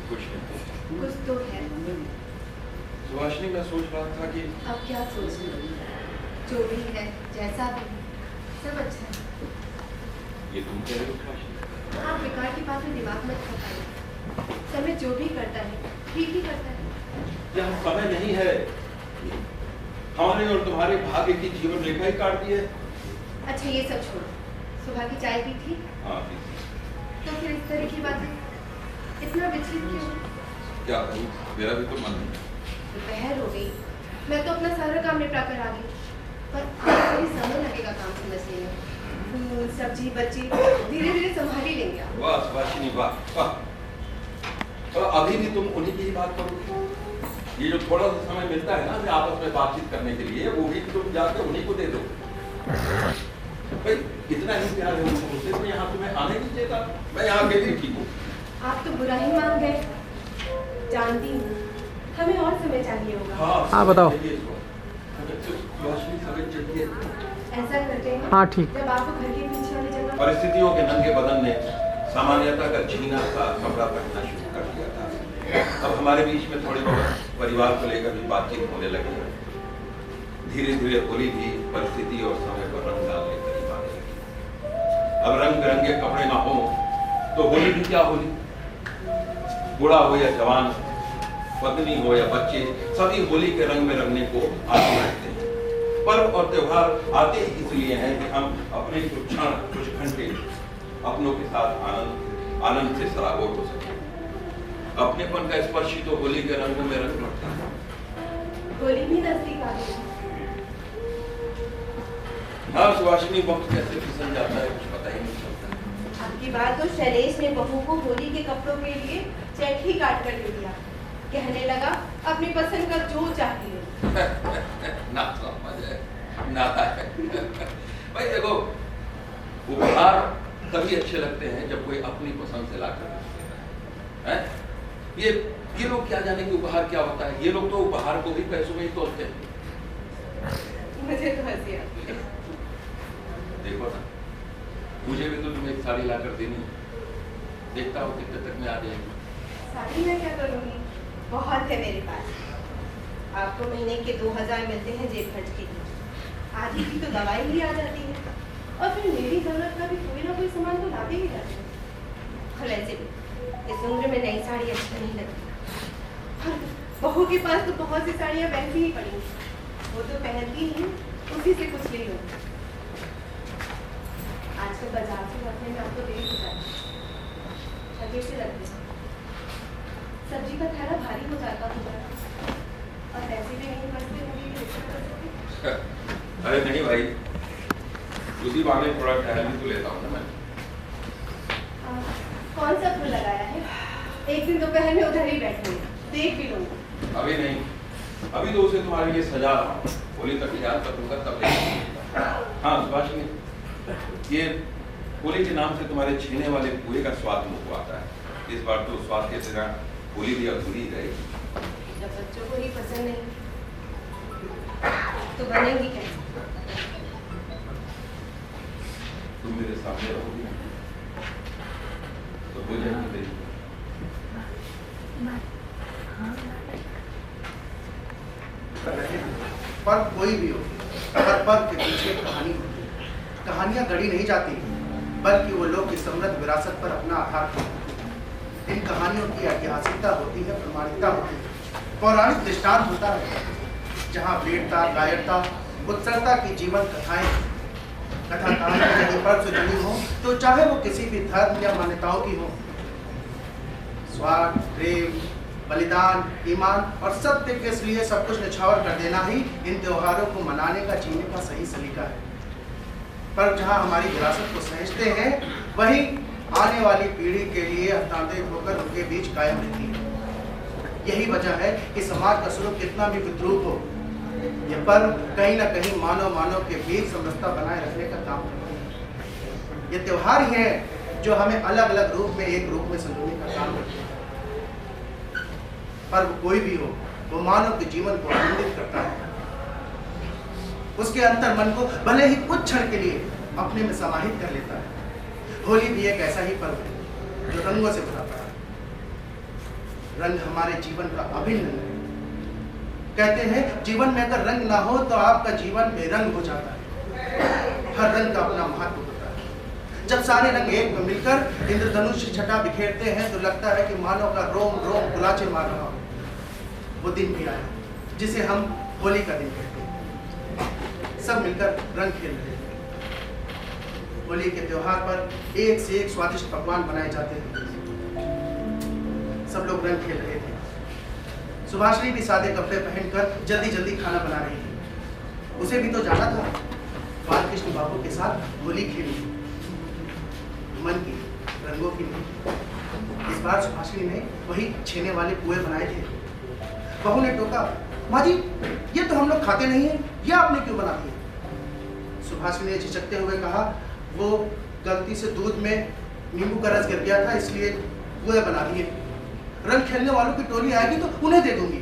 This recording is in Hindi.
कुछ नहीं। कुछ तो है। सुभाषिनी, मैं सोच रहा था कि अब क्या सोच रहे हो? जो भी है, जैसा भी है, सब अच्छा है। ये तुम कह रहे हो सुभाषिनी? आप बेकार की बातें दिमाग में खपाइए। समय जो भी करता है ठीक ही करता है। यह समय नहीं है, हमारे और तुम्हारे भाग्य की जीवन रेखा ही काट दी है। अच्छा ये सब छोड़ो, सुबह की चाय पी थी? हाँ, तो फिर इस तरह की बातें इतना विचलित क्यों? क्या करूं, मेरा भी तो मन नहीं। दोपहर हो गई, मैं तो अपना सारा काम निपटा कर आ गई, पर आज थोड़ी समय लगेगा काम समझने में। फूल सब्जी बच्चे धीरे धीरे संभाल ही लेंगे आप। वाह सुभाषिनी, वाह वाह। तो अभी भी तुम उन्हीं की ही बात करो। ये जो थोड़ा सा समय मिलता है ना आपस में बातचीत करने के लिए, वो भी तुम जाकर उन्हीं को दे दो। भाई इतना ही प्यार है उनसे, तो यहाँ तुम्हें आने नहीं देता। मैं यहाँ के लिए ठीक हूँ। आप तो बुरा ही मान गए, जानती हूँ। हमें और समय चाहिए होगा। हाँ बताओ। ऐसा करते हैं। हाँ ठीक। जब आपको घर के पीछे वाली जगह परिस्थितियों के नंगे बदन ने सामान्यता का छीना सा कपड़ा पहनना शुरू कर दिया था। अब हमारे बीच में थोड़ी बहुत परिवार को लेकर भी बातचीत होने लगी है। धीरे धीरे होली भी परिस्थिति और समय पर रंग डालने करीब आने लगी। अब रंग बिरंगे कपड़े ना हो तो होली भी क्या होली। बूढ़ा हो या जवान, पत्नी हो या बच्चे, सभी होली के रंग में रंगने को आगे रहते हैं। पर्व और त्योहार आते ही इसलिए हैं कि हम अपने कुछ क्षण, कुछ घंटे अपनों के साथ आनंद से सराबोर हो सके। अपनेपन का स्पर्श ही तो होली के रंगों में रंग भरता है। होली भी नजदीक आ गई। हाँ सुभाषिनी, वक्त कैसे फिसल जाता है कुछ पता ही नहीं चलता। आपकी बात तो शैलेश ने बहू को होली के कपड़ों के लिए चेक ही काट कर दे दिया। कहने लगा अपनी पसंद का जो चाहिए। ना समझ है, नाता है। भाई देखो, उपहार तभी अच्छे लगते हैं जब कोई अपनी पसंद से लाकर देता है। ये लोग क्या जाने कि उपहार क्या होता है। ये लोग तो उपहार को भी पैसों में ही तोलते हैं। मुझे तो हंसी आती है। देखो ना, मुझे भी तो तुम्हें एक साड़ी लाकर देनी है। देखता हूँ कितने तक में आ जाएगी। साड़ी मैं क्या करूँगी, बहुत है मेरे पास। आपको महीने के 2000 मिलते हैं जेब खर्च के लिए। आधी की तो दवाई ही आ जाती है, और फिर मेरी जरूरत का भी कोई ना कोई सामान तो लाते ही जाते हैं। और वैसे भी इस उम्र में नई साड़ी अच्छी नहीं लगती। और बहू के पास तो बहुत सी साड़ियाँ वैसी ही पड़ी, वो तो पहनती ही उसी से कुछ ले लो। आजकल बाजार से लौटने में आपको देर हो जाती है, थके से लगते हैं। सब्जी का थैला भारी हो जाता होगा, और पैसे भी नहीं बचते होंगे। अरे नहीं भाई, उसी बहाने थोड़ा टहल भी तो लेता हूँ ना मैं। कौन सा फूल लगाया है? एक दिन दोपहर में उधर ही बैठे देख भी लूंगा। अभी नहीं, अभी तो उसे तुम्हारे लिए सजा रहा हूँ। होली तक याद करूंगा तब देखूंगा। हाँ सुभाषिनी, ये होली के नाम से तुम्हारे छीने वाले पुए का स्वाद मुझको आता है। इस बार तो स्वाद के बिना होली भी अधूरी रहेगी। जब बच्चों को ही पसंद नहीं तो बनेगी कैसे? तुम मेरे सामने रहोगी ना तो हो जाएगी तेरी। पर्व कोई भी हो, हर पर्व के पीछे एक कहानी होती है। कहानियां गढ़ी नहीं जाती, बल्कि वो लोग की समृद्ध विरासत पर अपना आधार खोलते हैं। इन कहानियों की ऐतिहासिकता होती है, प्रामाणिकता होती है, पौराणिक दृष्टांत होता है, जहाँ वीरता, कायरता, उत्सरता की जीवन कथाएं कथा कहानी यदि पर्व से जुड़ी हो तो चाहे वो किसी भी धर्म या मान्यताओं की हो। स्वार्थ, प्रेम, बलिदान, ईमान और सत्य के लिए सब कुछ निछावर कर देना ही इन त्योहारों को मनाने का, जीने का सही सलीका है। पर जहाँ हमारी विरासत को सहेजते हैं, वही आने वाली पीढ़ी के लिए हस्तांतरित होकर उनके बीच कायम रहती है। यही वजह है कि समाज का स्वरूप कितना भी विद्रूप हो, यह पर्व कहीं न कहीं मानव के बीच समरसता बनाए रखने का काम करते हैं। ये त्योहार ही है जो हमें अलग अलग रूप में एक रूप में संजोने का काम करते हैं। पर्व कोई भी हो, वो मानव के जीवन को आनंदित करता है, उसके अंतर मन को भले ही कुछ क्षण के लिए अपने में समाहित कर लेता है। होली भी एक ऐसा ही पर्व है जो रंगों से भरा पड़ा है। रंग हमारे जीवन का अभिन्न अंग है। कहते हैं जीवन में अगर रंग ना हो तो आपका जीवन बेरंग हो जाता है। हर रंग का अपना महत्व होता है। जब सारे रंग एक में मिलकर इंद्रधनुष छटा बिखेरते हैं तो लगता है कि मानव का रोम रोम गुलाचे मार रहा हो। वो दिन भी आया जिसे हम होली का दिन कहते हैं। सब मिलकर रंग खेल रहे हैं। होली के त्योहार पर एक से एक स्वादिष्ट पकवान बनाए जाते हैं। सब लोग रंग खेल रहे थे। सुभाषिनी भी सादे कपड़े पहनकर जल्दी जल्दी खाना बना रही थी। उसे भी तो जाना था, बालकृष्ण बाबू के साथ होली खेली, मन की, रंगों की नहीं। इस बार सुभाषिनी ने वही छेने वाले पुए बनाए थे। बहू ने टोका, माँ जी ये तो हम लोग खाते नहीं है, ये आपने क्यों बना दिए? सुभाषिनी ने झिझकते हुए कहा, वो गलती से दूध में नींबू का रस गिर गया था, इसलिए पुए बना दिए। रंग खेलने वालों की टोली आएगी तो उन्हें दे दूंगी।